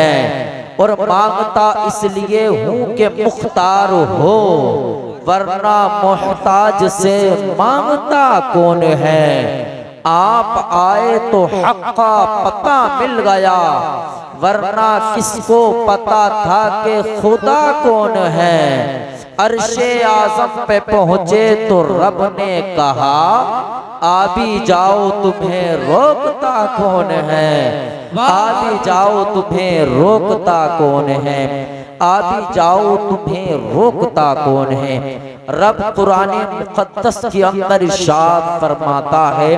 है, और मांगता इसलिए हूँ कि मुख्तार हो, वरना मोहताज से मांगता कौन है। आप आए तो हक का पता मिल गया, वरना किसको पता था कि खुदा कौन है। अर्शे आज़म पे पहुंचे तो रब ने कहा, आ भी जाओ तुम्हें रोकता कौन है। आ भी जाओ तुम्हें रोकता कौन है, आ भी जाओ तुम्हें रोकता कौन है। रब कुरान मुक़द्दस के अंदर इरशाद फरमाता है,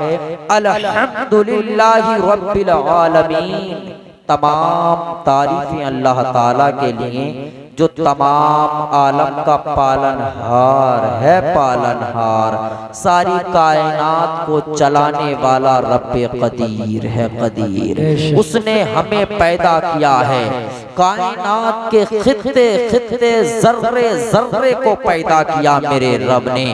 अल्हम्दुलिल्लाहि रब्बिल आलमीन। तमाम तारीफें अल्लाह ताला के लिए जो तमाम आलम का पालनहार है, पालनहार, सारी कायनात को चलाने वाला रब्बे कदीर है, कदीर। उसने हमें पैदा किया है, कायनात के खित्ते खित्ते जर्रे जर्रे को पैदा किया मेरे रब ने।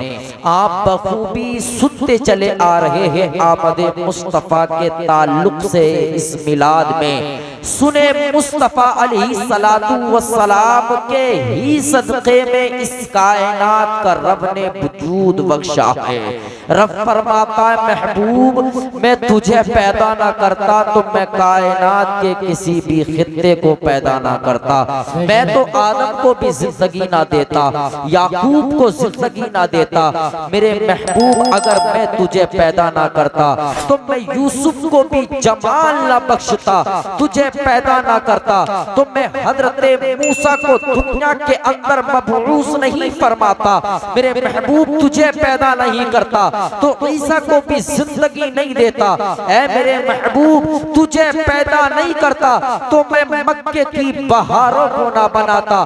आप बखूबी सुनते चले आ रहे हैं आमद मुस्तफ़ा के ताल्लुक से इस मिलाद में। सुने मुस्तफ़ा अलैहिस्सलातु वस्सलाम के ही सदक़े में इस कायनात का रब ने वजूद बख्शा है। रब फरमाता है, महबूब मैं तुझे पैदा ना करता तो मैं कायनात के किसी भी खित्ते को पैदा ना करता। मैं तो आदम को भी जिंदगी ना देता, याकूब को जिंदगी ना देता। मेरे महबूब अगर मैं तुझे पैदा ना करता तो मैं यूसुफ को भी जमाल ना बख्शता। तुझे पैदा ना करता तो मैं हजरत मूसा को दुनिया के अंदर मबऊस नहीं फरमाता। मेरे महबूब तुझे पैदा नहीं करता तो ईसा को भी जिंदगी नहीं देता। ऐ मेरे महबूब तुझे पैदा नहीं करता तो मैं मक्के की बहारों को ना बनाता,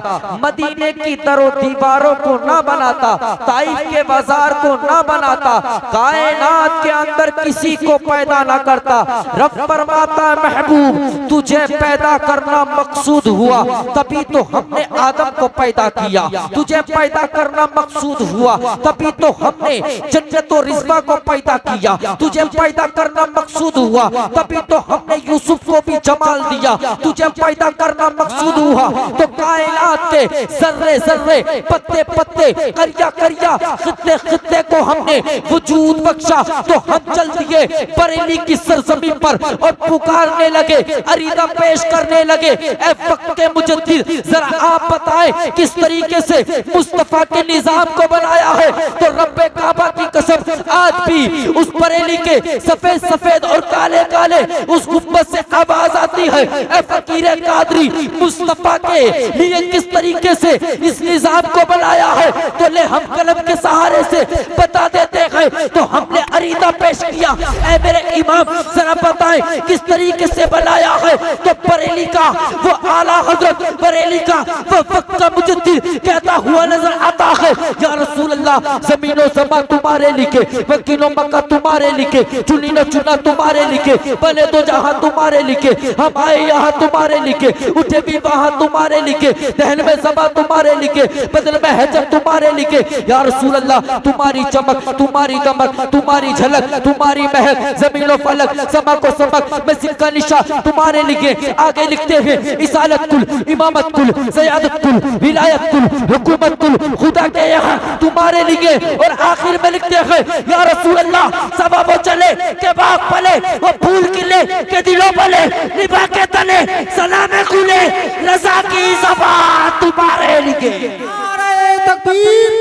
मदीने की दरों दीवारों को ना बनाता, ताइफ के बाजार को ना बनाता, कायनात के अंदर किसी को पैदा ना करता। रब फरमाता महबूब तुझे पैदा करना मकसूद हुआ तभी तो हमने आदम को पैदा किया। तुझे पैदा करना मकसूद हुआ तभी तो हमने जन्नत और रिज़्वा को पैदा किया। तुझे पैदा करना मकसूद हुआ तभी तो हमने यूसुफ को भी जमाल दिया। तुझे पैदा करना मकसूद हुआ तो कायनात के जर्रे जर्रे, पत्ते पत्ते, करिया करिया, खित्ते खित्ते को हमने वजूद बख्शा। तो हम चल दिए बरेली की सरजमीन पर और पुकारने लगे, अरीदा पेश करने लगे, ए वक्त के मुजद्दिद जरा आप बताएं किस तरीके से मुस्तफा के निजाम को बनाया है। तो रब्बे काबा की कसम आज भी उस बरेली के सफेद सफेद और काले काले उस गुंबद से आवाज आती है, ए फकीर कादरी मुस्तफा के लिए किस तरीके से इस निजाम को बनाया है। तो ले हम कलम के सहारे से बता देते हैं। तो हमने अरीदा पेश किया, ए मेरे इमाम जरा बताएं किस तरीके से बनाया है। तो बरेली का वो आला हजरत, बरेली का वो वक्त का मुजद्दिद कहता हुआ नजर आता है, या रसूल अल्लाह जमीनों समा तुम्हारे लिखे, वकीलों मक्का तुम्हारे लिखे, चुनी न चुना तुम्हारे लिखे, बने तो जहां तुम्हारे लिखे, हम आए यहाँ तुम्हारे लिखे, उठे भी वहां तुम्हारे लिखे, दहन में समा तुम्हारे लिखे, बदल में हजर तुम्हारे लिखे। या रसूल अल्लाह तुम्हारी चमक, तुम्हारी दमक, तुम्हारी झलक, तुम्हारी महक, जमीनों फलक, समा को सबक, मस्जिद का निशा तुम्हारे लिखे। आगे लिखते हैं इसालत कुल, इमामत कुल, ज़ियादत कुल, विलायत कुल, हुकूमत कुल खुदा के यहाँ तुम्हारे लिए। और आखिर में लिखते हैं या रसूल अल्लाह सबा वो चले के बाग पले, वो फूल खिले के दिलों पले, निभा के तले सलामे खुले, रज़ा की ज़बान तुम्हारे लिए। नारे तकबीर,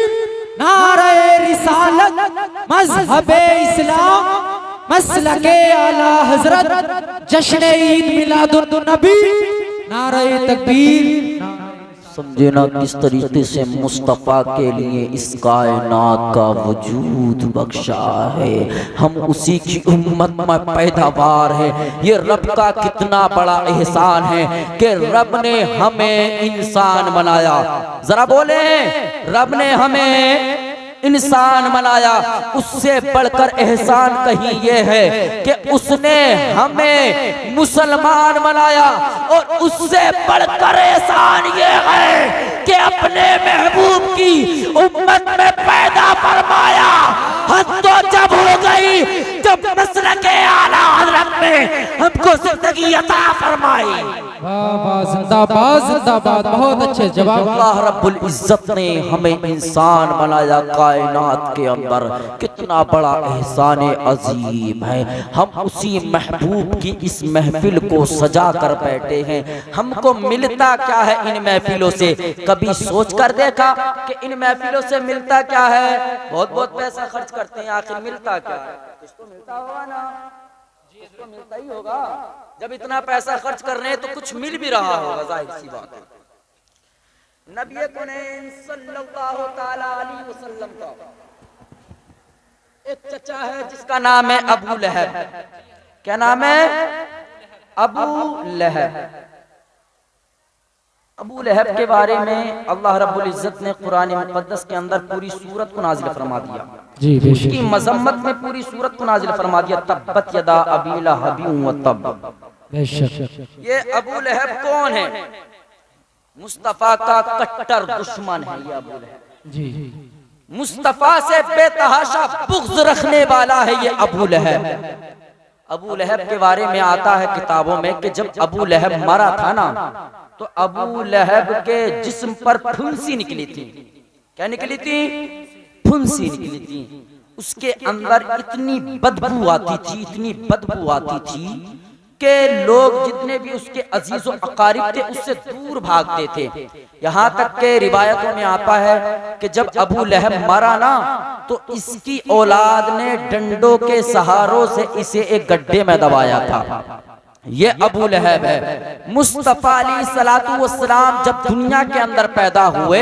नारे रिसालत, मज़हबे इस्लाम, मसलके आला हजरत, जश्न ईद मिलादुन नबी, नारे तकबीर। समझे ना किस तरीके से मुस्तफ़ा के लिए इस कायनात का वजूद बख्शा है। हम उसी की उम्मत में पैदावार है। ये रब का कितना बड़ा एहसान है कि रब ने हमें इंसान बनाया। जरा बोले, रब ने हमें इंसान बनाया। उससे बढ़कर एहसान कहीं ये है कि उसने हमें मुसलमान बनाया, और उससे बढ़कर एहसान ये है कि अपने महबूब की उम्मत में पैदा फरमाया। हद तो जब हो गई जब मसलक आला हज़रत में हमको जिंदगी अता फरमाई। वाह वाह, जिंदाबाद जिंदाबाद, बहुत अच्छे जवाब। अल्लाह रब्बुल इज्जत ने हमें इंसान बनाया कायनात के अंदर, कितना बड़ा एहसान अजीम है। हम उसी महबूब की इस महफिल को सजा कर बैठे हैं। हमको मिलता क्या है इन महफिलों से? कभी सोच कर देखा कि इन महफिलों से मिलता क्या है? बहुत बहुत पैसा खर्च करते हैं, आखिर मिलता क्या है? कुछ तो मिलता होगा ना, कुछ तो मिलता ही होगा। जब इतना पैसा खर्च कर रहे हैं तो कुछ मिल भी रहा होगा, जाहिर सी बात है। नबी कुरैन सल्लल्लाहु तआला अलैहि वसल्लम का एक चचा है जिसका नाम है अबू लहब। क्या नाम है? अबू लहब। अबू लहब के बारे में अल्लाह रब्बुल इज्जत ने कुरान मुक़द्दस के अंदर पूरी सूरत को नाजिल फरमा दिया। जी, उसकी मजम्मत में पूरी सूरत को नाजिल फरमा दिया। तब्बत यदा अबी लहब व तब। ये अबू लहब कौन है? मुस्तफा का कट्टर दुश्मन है ये अबू लहब। जी, मुस्तफा से बेतहाशा बुग़्ज़ रखने वाला है ये अबू लहब। अबू लहब के बारे में आता है किताबों में कि जब अबू लहब मरा था ना, तो अबू लहब के जिस्म पर फुंसी निकली थी। क्या निकली थी? फुंसी निकली थी। उसके अंदर इतनी बदबू आती थी, इतनी बदबू आती थी कि लोग जितने भी उसके अजीज व अकारिब थे उससे दूर भागते थे। यहाँ तक के रिवायतों में आता है कि जब अबू लहब मरा ना, तो इसकी औलाद ने डंडों के सहारों से इसे एक गड्ढे में दबाया था। ये अबू लहब है। मुस्तफा अलैहिस्सलातु वस्सलाम जब दुनिया के अंदर पैदा हुए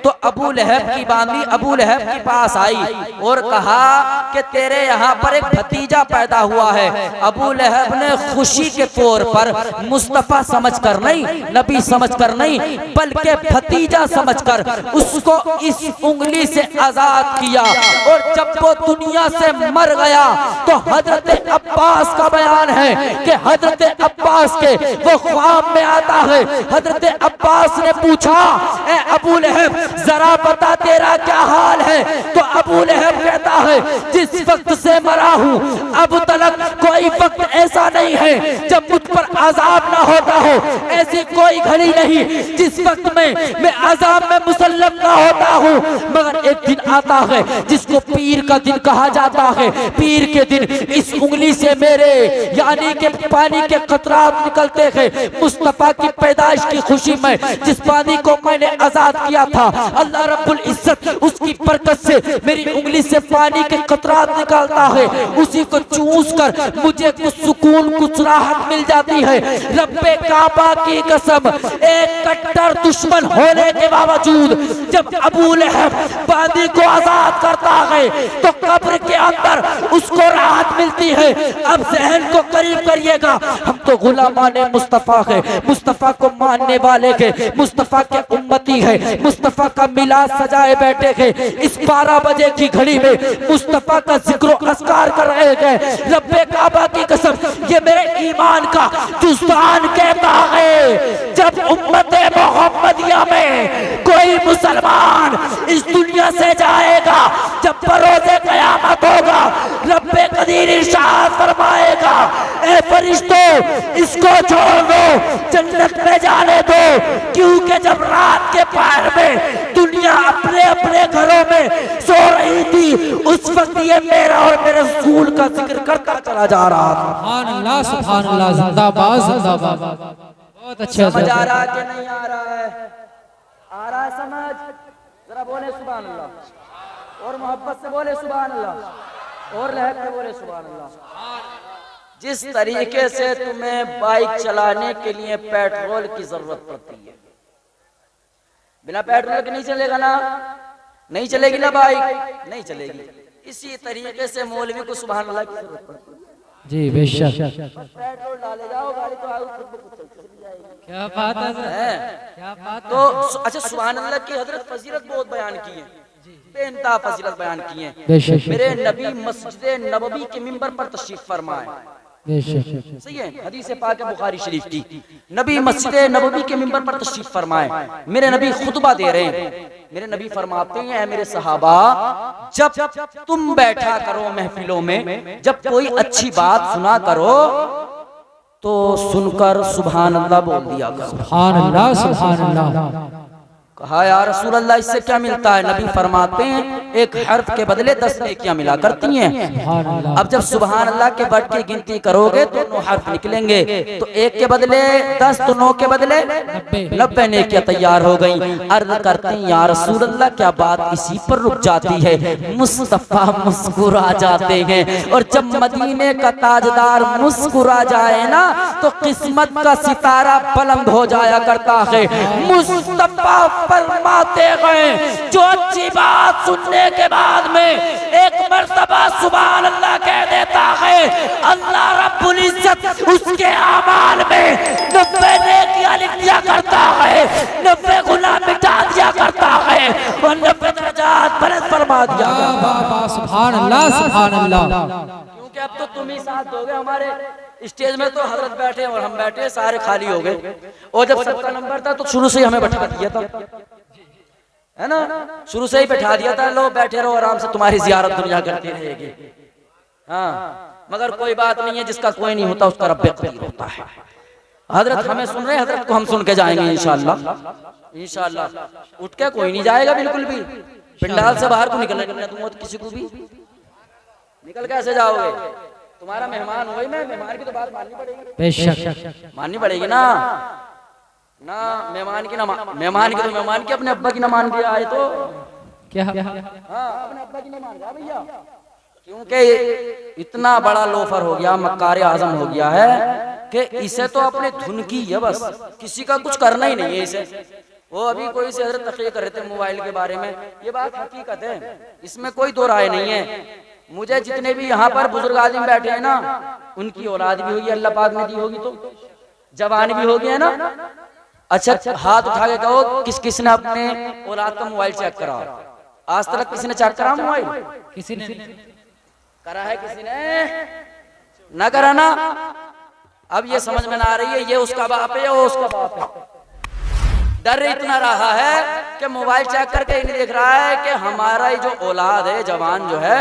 तो अबू लहब की बांदी अबू लहब के पास आई और कहा कि तेरे यहाँ पर एक भतीजा पैदा हुआ है। अबू लहब ने खुशी के तौर पर मुस्तफा समझकर नहीं, नबी समझकर नहीं, बल्कि भतीजा समझकर उसको इस उंगली से आजाद किया। और जब वो दुनिया से मर गया तो हजरत अब्बास का बयान है कि हजरत अब्बास के वो ख्वाब में आता है। हजरत अब्बास ने पूछा, ए अबू लहब जरा बता तेरा क्या हाल है? तो अबू लहब कहता है, जिस वक्त से मरा हूँ अब तक कोई वक्त ऐसा नहीं है जब मुझ पर अजाब ना होता हो। ऐसी कोई घड़ी नहीं जिस वक्त में मैं अजाब में मुसल्लम ना होता हूँ। मगर एक दिन आता है जिसको पीर का दिन कहा जाता है। पीर के दिन इस उंगली से मेरे यानी के पानी के कतरात निकलते थे। मुस्तफा की पैदाइश की खुशी में जिस पानी को मैंने आजाद किया था, अल्लाह रब्बुल इज्जत उसकी बरकत से मेरी उंगली से पानी के कतरात निकालता है। उसी को चूस कर मुझे कुछ सुकून, कुछ राहत मिल जाती है। रब्बे काबा की कसम, एक कट्टर दुश्मन होने के बावजूद जब अबू लहब बांदी को आजाद करता है तो कब्र के अंदर उसको राहत मिलती है। अब जहन को करीब करिएगा, हम तो गुलामाने मुस्तफा है, मुस्तफा को मानने वाले के, मुस्तफा के उम्मती है, मुस्तफा का मिलाद सजाए बैठे थे। इस 12 बजे की घड़ी में मुस्तफा का जिक्र अस्कार कर रहे थे। रब्बे काबा की कसम, ये मेरे ईमान का जुज़ान कहता है, जब उम्मते मोहम्मदिया में कोई मुसलमान इस दुनिया से जाएगा, जब बरोज़े क़यामत होगा, रब्बे कदीर इरशाद फरमाएगा, ए फरिश्तों इसको छोड़ दो, जन्नत में जाने दो। क्योंकि जब रात के पहर में दुनिया अपने अपने घरों में सो रही थी, उस वक्त ये मेरा और मेरे रसूल का जिक्र करता चला जा रहा था। सुभान अल्लाह, सुभान अल्लाह, जिंदाबाद जिंदाबाद। बहुत अच्छा। समझ आ रहा है कि नहीं आ रहा है? आ रहा है समझ? जरा बोले सुभान अल्लाह, और मोहब्बत से बोले सुभान अल्लाह, और लहर में बोले सुभान अल्लाह। जिस तरीके से तुम्हें बाइक चलाने के लिए पेट्रोल की जरूरत पड़ती है, बिना पेट्रोल के नहीं चलेगा ना, नहीं चलेगी ना बाइक, नहीं चलेगी। इसी तरीके से मौलवी को सुभान अल्लाह की जरूरत पड़ती है। जी बेशक। पेट्रोल डाले जाओ, गाड़ी तो चली जाएगी। क्या बात है, क्या बात। तो अच्छा, सुभान अल्लाह की हजरत फजीलत बहुत बयान की है, बेइंतहा फजीलत बयान की है। मेरे नबी मस्जिद नबवी के मिंबर पर तशरीफ फरमाए, सही है, हदीस पाक है बुखारी शरीफ की। नबी मस्जिद नबवी के मिंबर पर तशरीफ फरमाए, मेरे नबी खुतबा दे रहे हैं। मेरे नबी फरमाते हैं, ऐ मेरे सहाबा, जब तुम बैठा करो महफिलों में, जब कोई अच्छी बात सुना करो तो सुनकर सुभान अल्लाह बोल दिया करो। सुभान अल्लाह, सुभान अल्लाह। कहा या रसूल अल्लाह, इससे क्या मिलता है? नबी फरमाते हैं, एक हर्फ के बदले 10 नेकियां मिला करती हैं। सुभान अल्लाह। अब जब सुभान अल्लाह के वर्ड की गिनती करोगे तो 9 हर्फ निकलेंगे, तो 1 के बदले 10 तो 9 के बदले 90 नेकियां तैयार हो गई। अर्ज करते हैं या रसूल अल्लाह, क्या बात इसी पर रुक जाती है? मुस्तफा मुस्कुरा जाते हैं, और जब मदीने का ताजदार मुस्कुरा जाए ना तो किस्मत का सितारा बुलंद हो जाया करता है। मुस्तफा फरमाते गए, जो अच्छी बात सुनने के बाद में एक मर्तबा सुभान अल्लाह कह देता है, अल्लाह रब्बुल इज्जत उसके आमाल में 90 नेकियां लिख दिया करता है, 90 गुनाह मिटा दिया करता है, और 90 दर्जात बुलंद फरमा दिया करता है। सुभान अल्लाह, सुभान अल्लाह। क्योंकि अब तो तुम ही साथ दोगे। हमारे स्टेज में तो हजरत बैठे और हम बैठे, सारे खाली हो गए। और जब 70 नंबर था तो शुरू से ही हमें बैठा दिया था, है ना, शुरू से ही बैठा दिया था, लो बैठे रहो आराम से, तुम्हारी जियारत दुनिया करती रहेगी। हाँ, मगर कोई बात नहीं है, जिसका कोई नहीं होता उसका रब्बे कदीर होता है। हजरत हमें सुन रहे हैं, हजरत को हम सुन के जाएंगे इंशाअल्लाह। इंशाअल्लाह उठ के कोई नहीं जाएगा बिल्कुल भी, पिंडाल से बाहर को निकलने दूंगा तो किसी को भी। निकल कैसे जाओगे? तुम्हारा मेहमान वही, मैं मेहमान की तो बात माननी पड़ेगी, बेशक माननी पड़ेगी ना। ना मेहमान की, ना मेहमान की तो मेहमान की, अपने अब्बा की ना मान के आए तो क्या? हाँ, अपने अब्बा की नहीं मान रहा भैया, क्योंकि इतना बड़ा लोफर हो गया, मक्कार आजम हो गया है कि इसे तो अपने धुन की है बस, किसी का कुछ करना ही नहीं है इसे। वो अभी कोई से हजरत तकरीर कर रहे थे मोबाइल के बारे में, ये बात हकीकत है, इसमें कोई दो राय नहीं है। मुझे जितने भी यहाँ पर बुजुर्ग आदमी बैठे हैं ना, उनकी औलाद भी होगी, अल्लाह पाक ने दी होगी, तो जवान भी होगी, है ना। अच्छा, हाथ उठा के कहो किस किसने अपने औलाद का मोबाइल चेक करा? आज तक किसी ने चेक करा मोबाइल? किसी ने करा है? किसी ने ना करा ना। अब ये समझ में ना आ रही है, ये उसका बाप है या वो उसका बाप है। डर इतना रहा है कि मोबाइल चेक करके ही नहीं देख रहा है कि हमारा ये जो औलाद है, जवान जो है,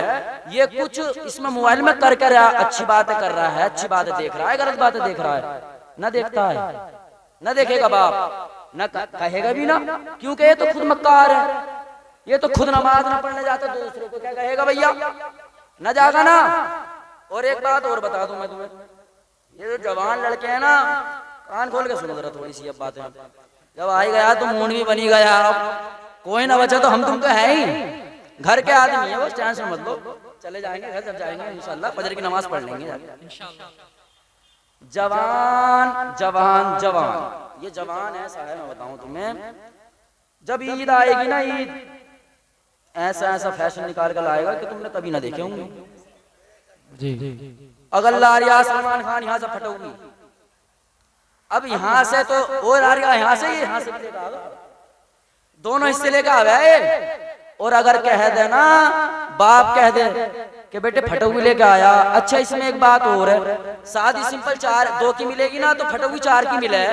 ये कुछ इसमें मोबाइल में कर कर अच्छी बातें कर रहा है, अच्छी बातें देख रहा है, गलत बातें देख रहा है, ना देखता है, ना देखेगा बाप, ना कहेगा भी ना, क्योंकि ये तो खुद मक्कार है, ये तो खुद नमाज ना पढ़ने जाता, दूसरों को क्या कहेगा भैया, ना जाएगा ना। और एक बात और बता दूं मैं तुम्हें, ये जो जवान लड़के हैं ना, कान खोल के सुनो जरा थोड़ी सी अब बातें। जब आई गया तो मूड भी बनी गया, कोई ना बचा तो हम तुम तो है ही, घर के आदमी है, बस टेंशन मत लो, चले जाएंगे घर, जब जाएंगे इंशाल्लाह फजर की नमाज पढ़ लेंगे इंशाल्लाह। जवान जवान जवान, ये जवान ऐसा है, मैं बताऊं तुम्हें, जब ईद आएगी ना, ईद ऐसा ऐसा फैशन निकाल कर लाएगा कि तुमने कभी ना देखे होंगे जी। अगर लारिया सलमान खान यहाँ से फटोगी, अब यहाँ से तो और लारिया यहाँ से भी लेकर आगा, दोनों हिस्से लेकर आवे। और अगर कह दे ना, बाप कह दे कि बेटे फटोगी लेके आया, अच्छा इसमें एक बात और है, शादी सिंपल 2 की मिलेगी ना, तो फटोगी 4 की मिले,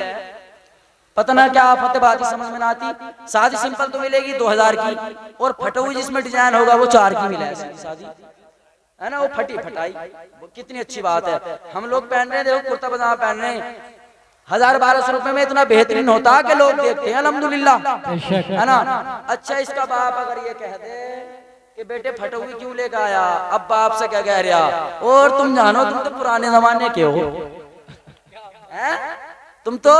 पता ना क्या फतेहबाजी समझ में ना आती। शादी सिंपल तो मिलेगी 2000 की, और फटोगी जिसमें डिजाइन होगा वो 4 की मिले शादी, है ना, वो फटी फटाई, वो कितनी अच्छी बात है। हम लोग पहन रहे हैं, देखो कुर्ता पजामा पहन रहे हैं, 1000-1200 रुपए में इतना बेहतरीन होता कि लोग देखते हैं अल्हम्दुलिल्लाह, है ना। अच्छा, इसका बाप अगर ये कह दे कि बेटे फटोगी क्यों लेकर आया, अब बाप से क्या कह रहा, और तुम जानो तुम तो पुराने जमाने के हो, हैं? तुम तो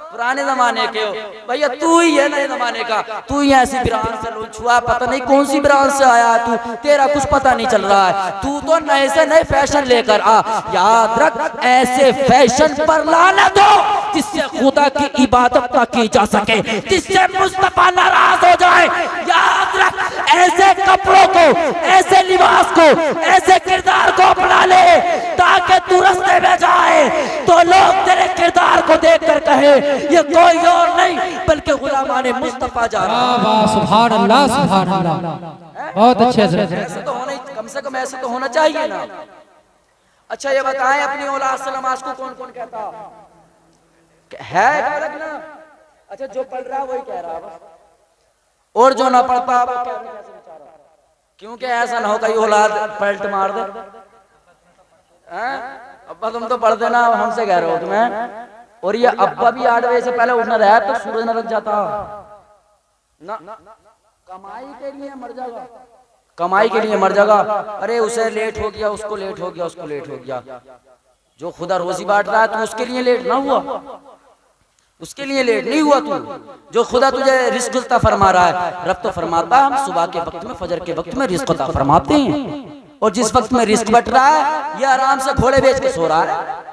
पुराने जमाने के हो भैया, तू ही है नए जमाने का, तू ही ऐसी ब्रांच से लोग छुआ, पता नहीं कौन सी ब्रांच से आया तू, तेरा कुछ पता नहीं चल रहा है, तू तो नए से नए फैशन लेकर आ। याद रख, ऐसे फैशन पर लानत हो जिससे खुदा की इबादत ना की जा सके, जिससे मुस्तफा नाराज हो जाए। याद रख, ऐसे कपड़ों को, ऐसे लिबास को, ऐसे किरदार को अपना ले, ताकि तू रास्ते में जाए तो लोग तेरे किरदार को देखकर कहे ये कोई और नहीं बल्कि गुलामाने मुस्तफा जा रहा है। सुभान अल्लाह, सुभान अल्लाह, बहुत अच्छे से। ऐसा तो होना, कम से कम ऐसा तो होना चाहिए ना। अच्छा ये बताएं, अपनी औलाद से नमाज को कौन कौन कहता है? अलग ना। अच्छा, जो पढ़ रहा वही कह रहा है, और जो ना पढ़ता वो कैसे बेचारा, क्योंकि ऐसा ना हो कहीं औलाद पलट मार दे। अब्बा तुम तो पढ़ देना, हमसे कह रहे हो तुम्हें। और ये अब्बा भी 8 बजे से पहले उठना रहा तो सूरज न लग जाता ना, कमाई के लिए मर जाएगा, कमाई के लिए मर जाएगा। अरे उसे लेट हो गया, उसको लेट हो गया, उसको लेट हो गया। जो खुदा रोजी बांट रहा है तो उसके लिए लेट ना हुआ, उसके लिए लेट नहीं हुआ तू। जो खुदा तुझे रिस्क अता फरमा रहा है, रब तो फरमाता हम सुबह के वक्त में, फजर के वक्त में रिस्क अता फरमाते हैं। और जिस वक्त में रिस्क बट रहा है, ये आराम से घोड़े बेच के सो रहा है,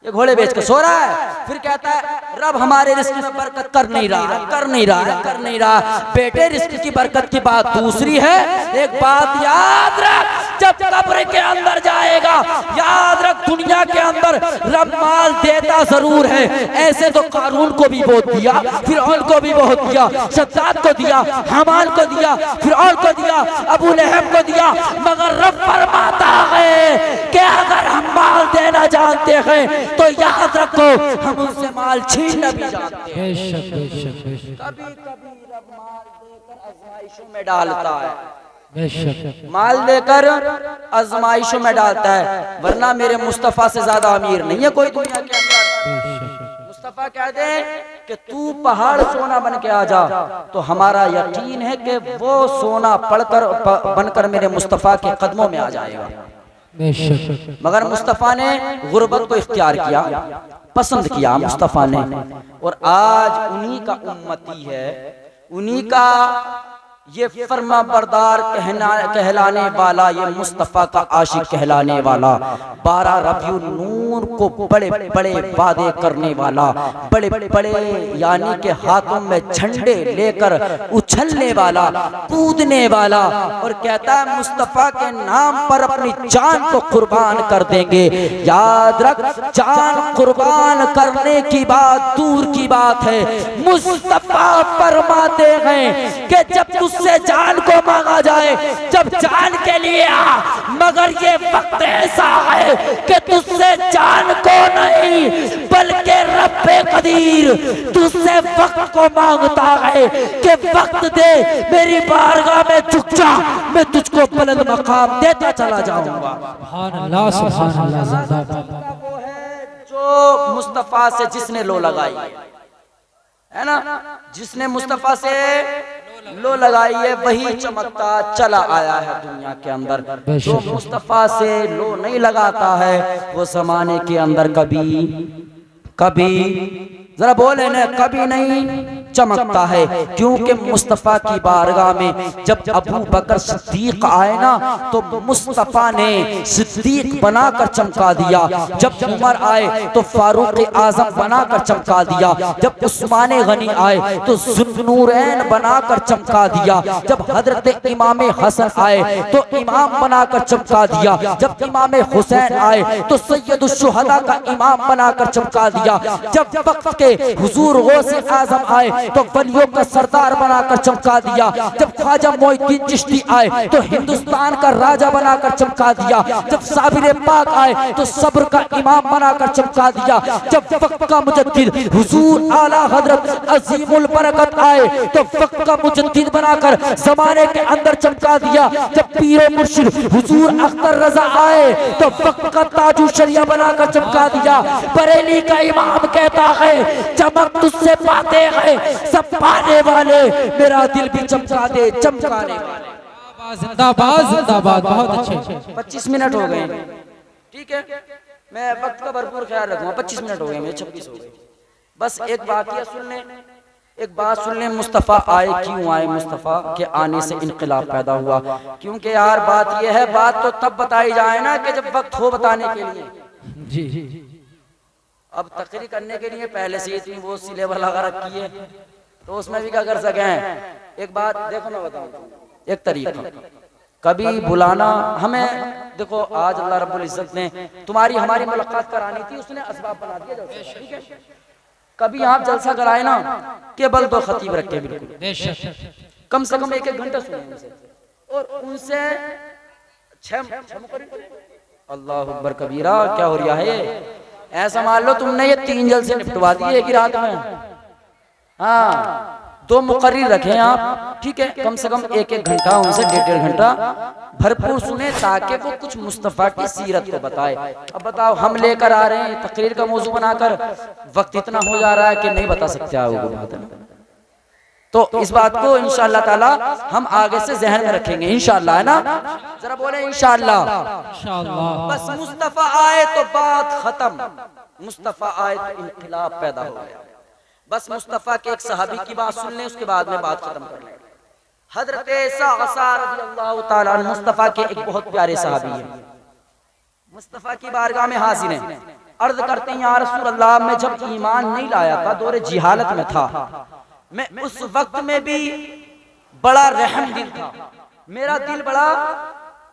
ये घोड़े बेच के सो रहा है। फिर कहता है रब हमारे रिस्क में बरकत कर नहीं रहा, कर नहीं रहा, कर नहीं रहा। बेटे रिस्क की बरकत की बात दूसरी है। एक बात याद रख, जब कब्र के अंदर जाएगा, याद रख दुनिया के अंदर रब माल देता जरूर है। ऐसे तो कारून को भी बहुत दिया, फिर और को भी बहुत दिया, शद्दाद को दिया, हमाल को दिया, फिर और को दिया, अबू लहब को दिया। मगर रब फरमाता है कि अगर हम माल देना जानते हैं तो याद रखो हम उनसे माल छीनना भी जानते हैं। बेशक बेशक बेशक कभी कभी रब माल देकर आजमाइशों में डालता है, बेशक माल देकर आजमाइशों में डालता है। वरना मेरे मुस्तफा से ज्यादा अमीर नहीं है कोई दुनिया के अंदर। मुस्तफा कहते हैं कि तू पहाड़ सोना बन के आ जा, तो हमारा यकीन है कि वो सोना पढ़कर बनकर मेरे मुस्तफा के कदमों में आ जाएगा। बेशक मगर मुस्तफा ने गुर्बत को इख्तियार किया, पसंद किया मुस्तफा ने। और आज उन्हीं का उम्मती है, उन्हीं का ये फर्मा बरदार कहलाने वाला, ये मुस्तफा का आशिक कहलाने वाला, 12 रबियुल नूर को बड़े बड़े वादे करने वाला, बड़े बड़े यानी के हाथों में झंडे लेकर उछलने वाला, कूदने वाला। और कहता है मुस्तफा के नाम पर अपनी जान को कुर्बान कर देंगे। याद रख, जान कुर्बान करने की बात दूर की बात है। मुस्तफा फरमाते हैं कि जब से जान को मांगा जाए, जब जान के लिए आ, मगर ये वक्त ऐसा है कि तुझसे जान को नहीं बल्कि रब्बे कदीर तुझसे वक्त को मांगता है कि वक्त दे, मेरी बारगाह में झुक जा, मैं तुझको बुलंद मकाम देता चला जाऊंगा। सुभान अल्लाह, सुभान अल्लाह, जिंदाबाद। वो है जो मुस्तफा से जिसने लो लगाई है ना, जिसने मुस्तफा से लो लगाई है वही चमकता चला आया है दुनिया के अंदर। जो मुस्तफा से लो नहीं लगाता है वो जमाने के अंदर कभी जरा बोले ना, कभी नहीं चमकता है। क्योंकि मुस्तफा की बारगाह में जब अबू बकर सिद्दीक आए ना, तो मुस्तफा ने सिद्दीक बनाकर चमका दिया। जब उमर आए तो फारूक आजम बनाकर चमका दिया। जब उस्मान गनी आए तो ज़ुन्नूरैन बनाकर चमका दिया। जब हजरत इमाम हसन आए तो इमाम बनाकर चमका दिया। जब इमाम हुसैन आए तो सैयदुश्शुहदा का इमाम बनाकर चमका दिया। जब वक्त के हुजूर गौसे आजम आए तो वलियों का सरदार बनाकर चमका दिया। जब ख्वाजा मोइनुद्दीन चिश्ती आए तो हिंदुस्तान का राजा बनाकर चमका दिया। जब साबिर पाक आए तो सब्र का इमाम बनाकर चमका दिया। जब वक्त का मुजद्दिद हुजूर आला हजरत अजीमुल बरकत आए तो वक्त का मुजद्दिद बनाकर जमाने के अंदर चमका दिया। जब पीर मुर्शिद हुजूर अख्तर रजा आए तो वक्त का ताजु शरिया बनाकर चमका दिया। बरेली का इमाम कहता है चमक तुझसे पाते हैं सब पाने वाले, मेरा दिल भी चमका दे चमकाने वाले। जिंदाबाद जिंदाबाद, बहुत अच्छे। 25 मिनट हो गए, ठीक है, मैं वक्त का भरपूर ख्याल रखूंगा। 25 मिनट हो गए, मेरे 26 हो गए। बस एक वाकया सुन लें, एक बात सुन लें। मुस्तफ़ा आए क्यों आए? मुस्तफ़ा के आने से इनकलाब पैदा हुआ। क्योंकि यार बात यह है, बात तो तब बताई जाए ना कि जब वक्त हो बताने के लिए। जी अब तकरीर करने के लिए पहले से इतनी वो सिलेबस लगा रखी है, तो उसमें भी क्या कर सके। एक बात देखो ना, बताऊं एक तरीका, कभी बुलाना हमें, देखो आज अल्लाह रब्बुल इज्जत ने तुम्हारी हमारी मुलाकात करानी थी, उसने असबाब बना दिया। ठीक है, कभी आप जलसा कराए ना, केवल 2 खतीब रखे, बिल्कुल कम से कम 1-1 घंटा सुने उनसे, और उनसे 6 अल्लाह अकबर कबीरा, क्या हो रहा है। ऐसा मान लो तुमने ये 3 जलसे निपटवा दिए एक ही रात में। हाँ, दो मुकर्रिर रखें आप, ठीक है, कम से कम एक एक घंटा उनसे 1.5 घंटा भरपूर सुने ताकि वो कुछ मुस्तफ़ा की सीरत को बताए। अब बताओ हम लेकर आ रहे हैं तकरीर का मौजू बनाकर, वक्त इतना हो जा रहा है कि नहीं बता सकते आप। तो इस बात को इंशाअल्लाह ताला हम आगे से जहन में रखेंगे इंशाअल्लाह, है ना? जरा बोले इंशाअल्लाह। इंशाअल्लाह। बस मुस्तफ़ा आए तो बात खत्म, मुस्तफ़ा आए तो इनकलाब पैदा हो गया। बस मुस्तफ़ा के एक सहाबी की बात सुन लें, उसके बाद में बात खत्म कर लें। हजरत सासा रज़ियल्लाहु ताला अन्हु मुस्तफ़ा के एक बहुत प्यारे सहाबी हैं, मुस्तफ़ा की बारगाह में हाजिर हैं। अर्ज करते हैं या रसूल अल्लाह, मैं जब ईमान नहीं लाया था, दौरे जिहालत में था, मैं उस वक्त में भी बड़ा रहम दिल था, मेरा दिल बड़ा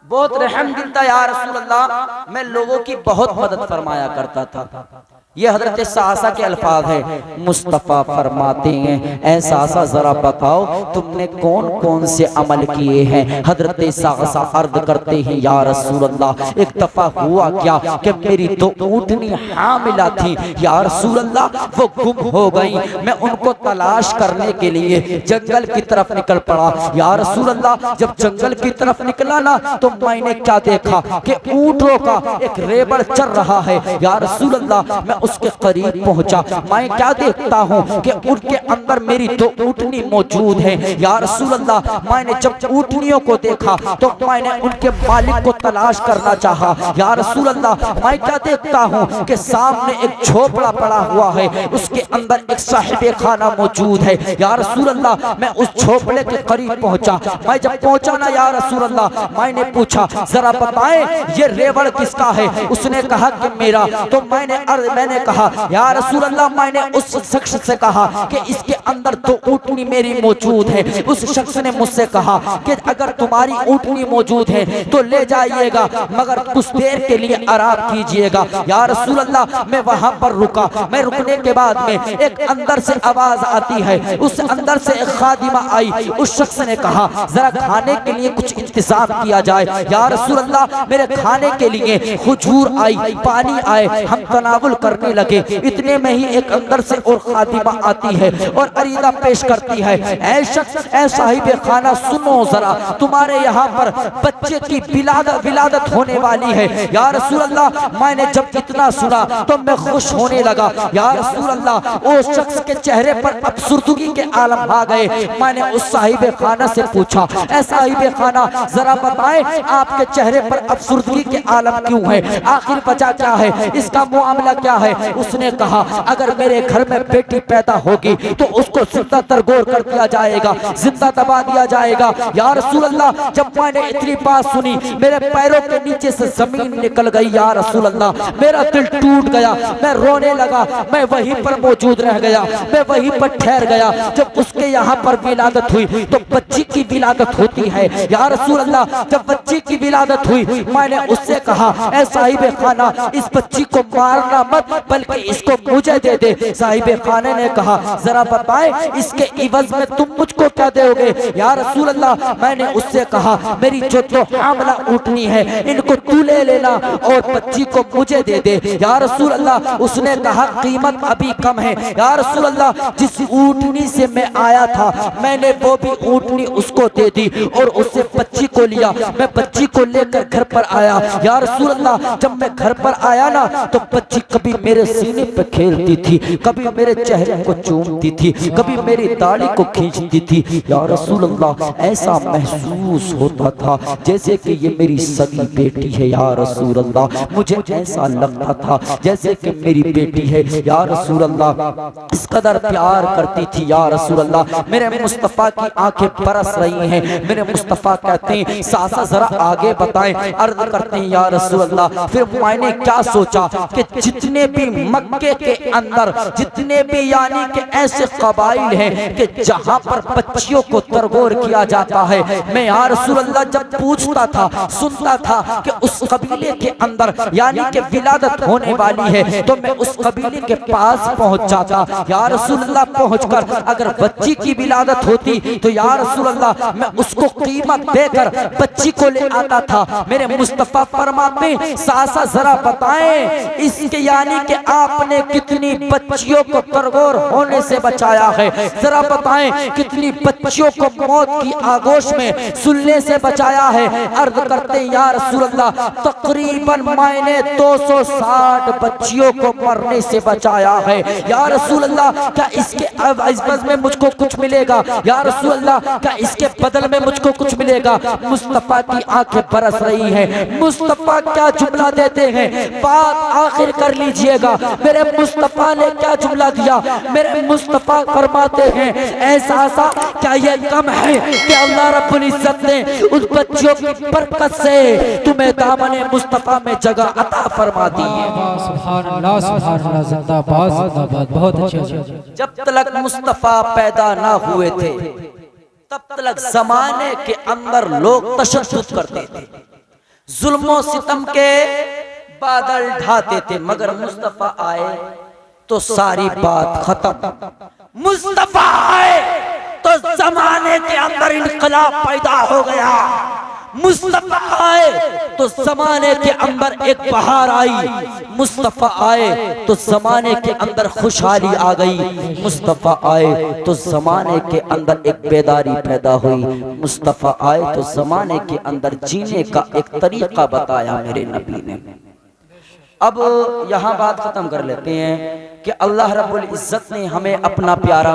बहुत रहम दिल था या रसूल अल्लाह, मैं लोगों की बहुत मदद फरमाया करता था। ये हजरत सासा के अल्फाज है। मुस्तफ़ा फरमाते हैं ऐ सासा जरा बताओ तुमने कौन कौन से अमल किए हैं। हजरत सासा अर्ज करते हैं या रसूल अल्लाह, एक दफा हुआ क्या कि मेरी दो ऊँटनी हामिला थी या रसूल अल्लाह, वो गुम हो गई। मैं उनको तलाश करने के लिए जंगल की तरफ निकल पड़ा या रसूल अल्लाह। जब जंगल की तरफ निकला ना तो मैंने क्या देखा कि ऊँटों का एक रेबड़ चल रहा है या रसूल अल्लाह। मैं उसके करीब पहुंचा, मैं क्या देखता हूं कि उनके अंदर मेरी दो ऊँटनी मौजूद हैं या रसूल अल्लाह। मैंने जब ऊँटनियों को देखा तो मैंने उनके मालिक को तलाश करना चाहा या रसूल अल्लाह। मैं क्या देखता हूं कि सामने एक झोपड़ा पड़ा हुआ है, उसके अंदर एक साहिब खाना मौजूद है या रसूल अल्लाह। मैं उस झोपड़े के करीब पहुंचा, मैं जब पहुंचा ना या रसूल अल्लाह, मैंने पूछा जरा बताएं ये रेवड़ किसका है। उसने कहा कि मेरा। तो मैंने कहा या रसूल अल्लाह, मैंने उस शख्स से कहा कि इसके अंदर तो ऊँटनी मेरी मौजूद है। उस शख्स ने मुझसे कहा कि अगर तुम्हारी ऊँटनी मौजूद है तो ले जाइएगा, मगर कुछ देर के लिए आराम कीजिएगा या रसूल अल्लाह। मैं वहां पर रुका, मैं रुकने के बाद में एक अंदर से आवाज आती है, उस अंदर से एक खादिमा आई। उस शख्स ने कहा जरा खाने के लिए कुछ इंतजाम किया जाए या रसूल अल्लाह। मेरे खाने के लिए खजूर आई, पानी आए, हम तनावुल करने लगे। इतने में ही एक अंदर से और खादिमा आती है और अरीदा पेश करती है, ऐ शख्स, ऐ साहिब खाना सुनो जरा, तुम्हारे यहाँ पर बच्चे की विलादत होने वाली है या रसूल अल्लाह। मैंने जब इतना सुना तो मैं खुश होने लगा या रसूल अल्लाह। उस शख्स के चेहरे पर अफसुर्दगी के आलम आ गए। मैंने उस साहिब खाना से पूछा, ऐ साहिब खाना जरा बताएं आपके चेहरे पर अफसुर्दगी के आलम क्यों है, आखिर वजह क्या है, इसका मामला क्या है। उसने कहा अगर मेरे घर में बेटी पैदा होगी तो उसको जिंदा तरगोर कर दिया जाएगा, जिंदा दबा दिया जाएगा या रसूल अल्लाह। जब मैंने इतनी बात सुनी मेरे पैरों के नीचे से जमीन निकल गई या रसूल अल्लाह। मेरा दिल टूट गया, मैं रोने लगा, मैं वहीं पर मौजूद रह गया, मैं वहीं पर ठहर गया। जब उसके यहाँ पर विलादत हुई तो बच्ची की विलादत होती है या रसूल अल्लाह। जब बच्ची की विलादत हुई मैंने उससे कहा ऐ साहिब खाना इस बच्ची को मारना मत बल्कि इसको मुझे दे दे। साहिब खाने ने कहा जरा बताएं इसके इवज में तुम मुझको क्या दोगे या रसूल अल्लाह। मैंने उससे कहा मेरी जो तो हामला ऊँटनी है इनको तू ले लेना और बच्ची को मुझे दे दे या रसूल अल्लाह। उसने कहा कीमत अभी कम है या रसूल अल्लाह। जिस ऊँटनी से मैं आया था मैंने वो भी ऊँटनी उसको दे दी और उससे बच्ची को लिया। मैं बच्ची को लेकर घर पर आया या रसूल अल्लाह। जब मैं घर पर आया ना तो बच्ची कभी मेरे सीने पे खेलती थी, कभी मेरे चेहरे को चूमती थी, कभी मेरी दाढ़ी को खींचती थी या रसूल अल्लाह। ऐसा महसूस होता था जैसे कि ये मेरी सगी बेटी है या रसूल अल्लाह। मुझे ऐसा लगता था जैसे कि मेरी बेटी है या रसूल अल्लाह। इस कदर प्यार करती थी या रसूल अल्लाह। मेरे मुस्तफ़ा की आंखें बरस रही हैं। मेरे मुस्तफ़ा कहते हैं सासा जरा आगे बताएं। अर्ज करते हैं या रसूल अल्लाह। फिर मैंने क्या सोचा कि जितने भी मक्के के अंदर जितने भी यानी कि ऐसे कबाइल हैं कि जहां पर बच्चियों को तरगोर किया जाता है, मैं या रसूल अल्लाह जब पूछता था सुनता था कि उस कबीले के अंदर यानी कि विलादत होने वाली है तो मैं उस कबीले के पास पहुंच जाता या रसूल अल्लाह। पहुंचकर अगर बच्ची की विलादत होती तो या रसूल अल्लाह मैं उसको कीमत देकर बच्ची को ले आता था। मेरे मुस्तफ़ा फरमाते सासा जरा बताएं इसके यानी कि आपने कितनी बच्चियों को तरगोर होने से बचाया बचाया है। जरा बताएं कितनी बच्चियों को मौत की आगोश में सुनने से बचाया है। अर्ज करते या रसूल अल्लाह, तकरीबन मैंने 260 बच्चियों को मरने से बचाया है। या रसूल अल्लाह, क्या इसके अवज़ में मुझको कुछ मिलेगा? या रसूल अल्लाह, क्या इसके बदल में मुझको कुछ मिलेगा? मुस्तफा की आंखें बरस रही हैं। मुस्तफा क्या जुमला देते हैं, बात आखिर कर लीजिएगा। मेरे मुस्तफा ने क्या जुमला दिया? मेरे मुस्तफा फरमाते हैं, ऐसा क्या ये कम है कि अल्लाह रब्बुल इज्जत ने उस बच्चियों की बरकत से तुम्हें दामने मुस्तफा में जगह अता फरमा दी है। सुभान अल्लाह, जिंदाबाद जिंदाबाद। बहुत अच्छे। जब तक मुस्तफा पैदा ना हुए थे तब तक जमाने के अंदर लोग तशद्दुद करते थे, जुल्म सितम के बादल ढाते थे, मगर मुस्तफा आए तो सारी बात खत्म। मुस्तफा आए तो जमाने के अंदर इनकलाब पैदा हो गया। मुस्तफा आए तो जमाने के अंदर एक बहार आई। मुस्तफा आए तो जमाने के अंदर खुशहाली आ गई। मुस्तफा आए तो जमाने के अंदर एक बेदारी पैदा हुई। मुस्तफा आए तो जमाने के अंदर जीने का एक तरीका बताया मेरे नबी ने। अब यहाँ बात खत्म कर लेते हैं कि अल्लाह रब्बुल इज्जत ने हमें अपना प्यारा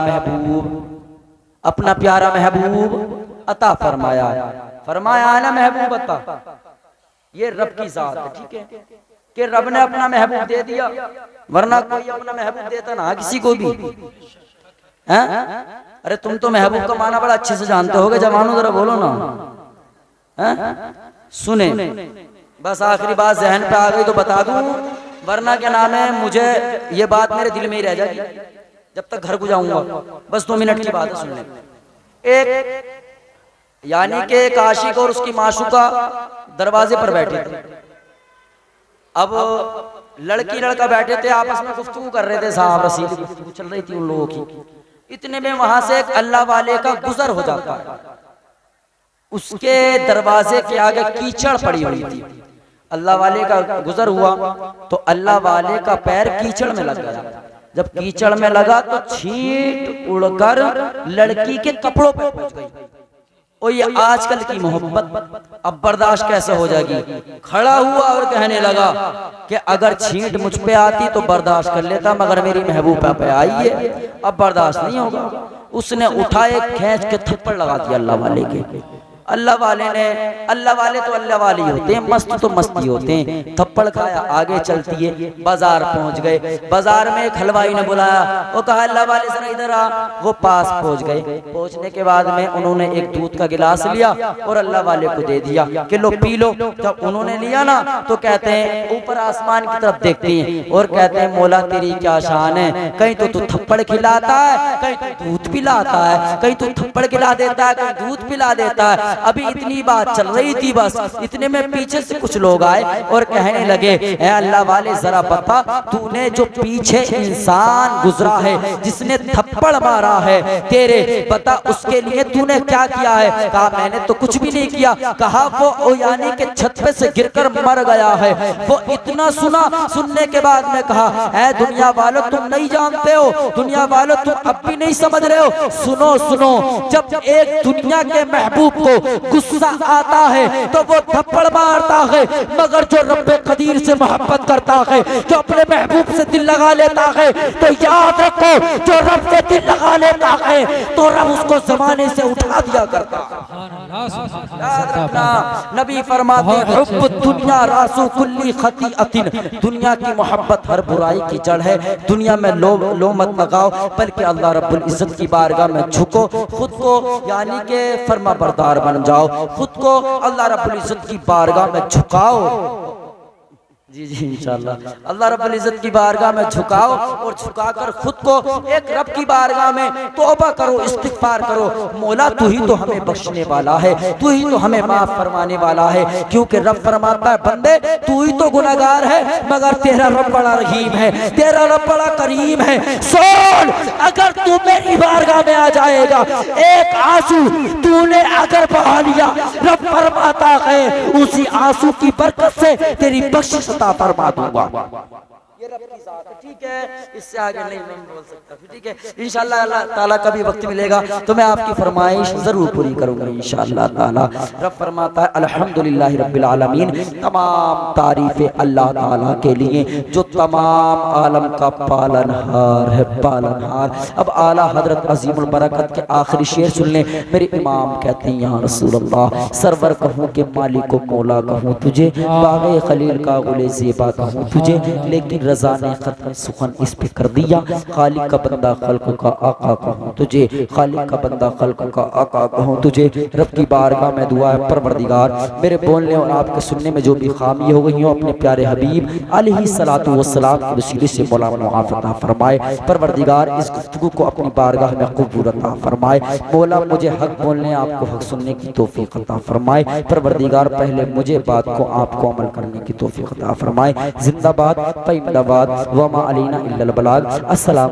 महबूब अता फरमाया। फरमाया ना महबूब अता, ये रब की जात है, ठीक है कि रब ने अपना महबूब दे दिया, वरना कोई अपना महबूब देता ना किसी को भी है? अरे तुम तो महबूब का माना बड़ा अच्छे से जानते होगे, जवानों जरा बोलो ना। सुने, बस आखिरी बात जहन पे आ गई तो बता दूं, वरना क्या नाम है, मुझे ये बात मेरे दिल में ही रह जाएगी जब तक घर को जाऊंगा। बस 2 मिनट की बात है, सुन ले। एक यानी कि एक आशिक और उसकी माशूका दरवाजे पर बैठे थे। अब लड़की लड़का बैठे थे, आपस में गुफ्तगू कर रहे थे, साहब रसीद गुफ्तगू चल रही थी उन लोगों की। इतने में वहां से एक अल्लाह वाले का गुजर हो जाता है। उसके दरवाजे के आगे कीचड़ पड़ी हुई थी। अल्लाह वाले का गुजर हुआ तो अल्लाह वाले का पैर कीचड़ में लग गया। जब कीचड़ में लगा तो छींट उड़कर लड़की के कपड़ों पर पहुंच गई। और ये आजकल की मोहब्बत अब बर्दाश्त कैसे हो जाएगी? खड़ा हुआ और कहने लगा कि अगर छींट मुझ पे आती तो बर्दाश्त कर लेता, मगर मेरी महबूबा पे आई है, अब बर्दाश्त नहीं होगा। उसने उठाए खींच के थप्पड़ लगा दिया अल्लाह वाले के। अल्लाह वाले ने, अल्लाह वाले तो अल्लाह वाले ही होते हैं, मस्त तो मस्ती होते हैं। थप्पड़ खाया, आगे चलती है, बाजार पहुंच गए। बाजार में एक हलवाई ने बुलाया, वो कहा अल्लाह वाले जरा इधर आ। वो पास पहुंच गए। पहुंचने के बाद में उन्होंने एक दूध का गिलास लिया और अल्लाह वाले को दे दिया कि लो पी लो। जब उन्होंने लिया ना तो कहते हैं, ऊपर आसमान की तरफ देखते हैं और कहते हैं, मौला तेरी क्या शान है, कहीं तो तू थप्पड़ खिलाता है, कहीं तो दूध पिलाता है, कहीं तो थप्पड़ खिला देता है, कहीं दूध पिला देता है। अभी इतनी बात चल रही थी, बस इतने में पीछे से कुछ लोग आए और कहने लगे, ऐ अल्लाह वाले जरा बता, तूने जो पीछे इंसान गुजरा है जिसने थप्पड़ मारा है तेरे, बता उसके लिए तूने क्या किया है? कहा मैंने तो कुछ भी नहीं किया। कहा वो यानी कि छत पे से गिरकर मर गया है। वो इतना सुना, सुनने के बाद में कहा, ऐ दुनिया वालों तुम नहीं जानते हो, दुनिया वालों तुम अब भी नहीं समझ रहे हो। सुनो सुनो, जब एक दुनिया के महबूब को गुस्सा आता है तो वो थप्पड़ मारता है, मगर जो रब्बे कदीर से मोहब्बत करता है, जो अपने महबूब से दिल लगा लेता है, तो याद रखो जो रब से दिल लगा लेता है तो रब उसको जमाने से उठा दिया करता। याद रखना, नबी फरमाते हुब्बुद दुनिया रासु कुल्ली खतीअतिन, दुनिया की मोहब्बत हर बुराई की जड़ है। दुनिया में लो मत लगाओ, बल्कि अल्लाह रब्बुल इज्जत की बारगाह में झुको, खुद को यानी कि फरमा बरदार बन जाओ, खुद को अल्लाह रब्बुल इज्जत की बारगाह में झुकाओ। जी जी इंशाअल्लाह अल्लाह रब्बुल इज्जत की बारगाह में झुकाओ और झुकाकर खुद को एक रब की बारगाह में तौबा करो, इस्तिगफार करो। मौला तू ही तो हमें बख्शने वाला है, तू ही तो हमें माफ फरमाने वाला है, क्योंकि रब फरमाता है बंदे तू ही तो गुनाहगार है, मगर तेरा रब बड़ा रहीम है, तेरा रब बड़ा करीम है। सुन, अगर तू मेरी बारगाह में आ जाएगा, एक आंसू तूने अगर बहा लिया, रब फरमाता है उसी आंसू की बरकत से तेरी बख्शिश फरमा दूंगा। ये रब की जात है, ठीक है, इससे आगे नहीं मैं बोल सकता, ठीक है। इंशाअल्लाह अल्लाह ताला कभी वक्त मिलेगा तो मैं आपकी फरमाइश जरूर पूरी करूंगा इंशाअल्लाह ताला। रब फरमाता है अल्हम्दुलिल्लाहि रब्बिल आलमीन, तमाम तारीफें अल्लाह ताला के लिए जो तमाम आलम का पालनहार है, पालनहार। अब आला हजरत अजीमुल बरकत के आखिरी शेर सुन ले। मेरे इमाम कहते हैं या रसूल अल्लाह, सरवर कहूँ के मालिक को मौला कहूँ तुझे, बाग़े खलील का गुले ज़ेबा कहूँ तुझे, लेकिन रज़ा ने खत्म सुखन इस पे कर दिया। खालिक का बंदा खल्क का आका कहूँ तुझे, खालिक का बंदा खल्क का आका कहूँ तुझे। रब की बारगाह में दुआ है परवरदिगार, मेरे बोलने और आपके सुनने में जो भी खामी हो गई हो अपने प्यारे हबीब अलैहिस्सलातु वस्सलाम के वसीले से मौला मुआफ़ अता फरमाए। परवरदिगार इस गुफ्तगू को अपनी बारगाह में कबूल अता फरमाए। मौला मुझे हक बोलने आपको हक सुनने की तौफीक अता फरमाए। परवरदिगार पहले मुझे बात को आपको अमल करने की तौफीक अता फरमाए। जिंदाबाद पैमदाबाद, वमा अलैना इल्लल बलाग। अस्सलाम।